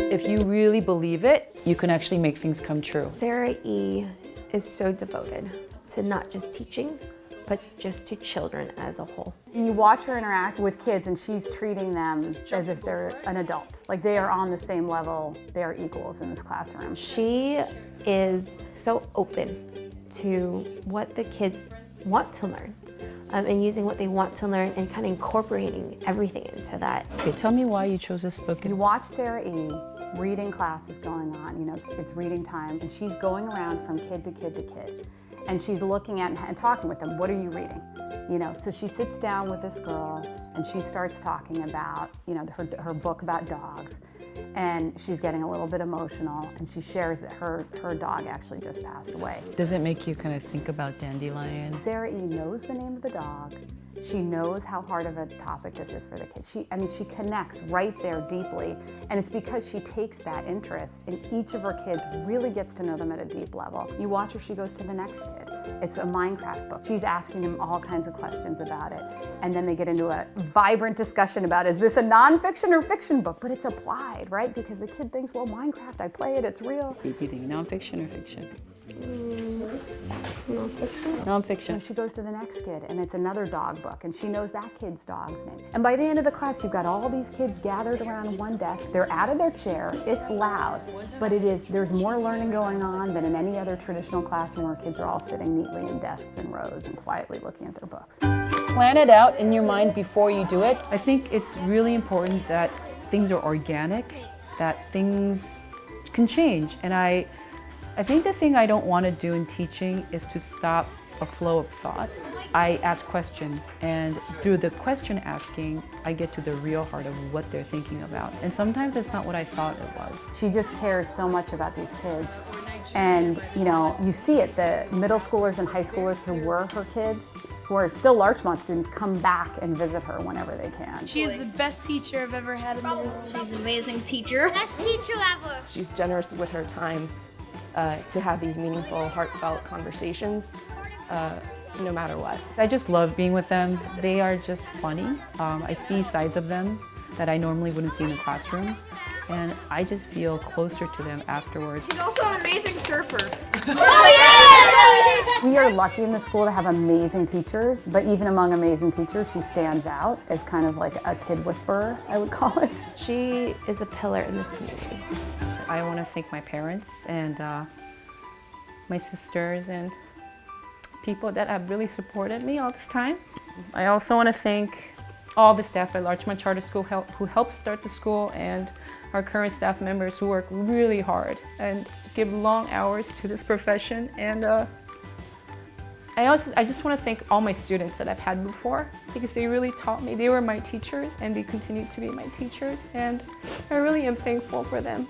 If you really believe it, you can actually make things come true. Sarah E. is so devoted to not just teaching, but just to children as a whole. You watch her interact with kids and she's treating them as if they're an adult. Like they are on the same level, they are equals in this classroom. She is so open to what the kids want to learn and using what they want to learn and kind of incorporating everything into that. Okay, tell me why you chose this book. You watch Sarah E. reading class is going on, it's reading time, and she's going around from kid to kid to kid. And she's looking at and talking with them, what are you reading? So she sits down with this girl and she starts talking about, her book about dogs. And she's getting a little bit emotional and she shares that her dog actually just passed away. Does it make you kind of think about Dandelion? Sarah E. knows the name of the dog. She knows how hard of a topic this is for the kids. She connects right there deeply, and it's because she takes that interest in each of her kids, really gets to know them at a deep level. You watch her, she goes to the next kid. It's a Minecraft book. She's asking him all kinds of questions about it, and then they get into a vibrant discussion about, is this a nonfiction or fiction book? But it's applied, right? Because the kid thinks, well, Minecraft, I play it, it's real. Do you think nonfiction or fiction? Nonfiction. Nonfiction. And she goes to the next kid, and it's another dog book, and she knows that kid's dog's name. And by the end of the class, you've got all these kids gathered around one desk. They're out of their chair, it's loud, but there's more learning going on than in any other traditional classroom where kids are all sitting neatly in desks and rows and quietly looking at their books. Plan it out in your mind before you do it. I think it's really important that things are organic, that things can change. And I think the thing I don't want to do in teaching is to stop a flow of thought. I ask questions, and through the question asking, I get to the real heart of what they're thinking about. And sometimes it's not what I thought it was. She just cares so much about these kids. And you see it, the middle schoolers and high schoolers who were her kids, who are still Larchmont students, come back and visit her whenever they can. She is the best teacher I've ever had in my life. She's an amazing teacher. Best teacher ever. She's generous with her time to have these meaningful, heartfelt conversations, no matter what. I just love being with them. They are just funny. I see sides of them that I normally wouldn't see in the classroom, and I just feel closer to them afterwards. She's also an amazing surfer. We are lucky in the school to have amazing teachers, but even among amazing teachers, she stands out as kind of like a kid whisperer, I would call it. She is a pillar in this community. I want to thank my parents and my sisters and people that have really supported me all this time. I also want to thank all the staff at Larchmont Charter School who helped start the school, and our current staff members who work really hard and give long hours to this profession. And I just want to thank all my students that I've had before, because they really taught me. They were my teachers and they continue to be my teachers, and I really am thankful for them.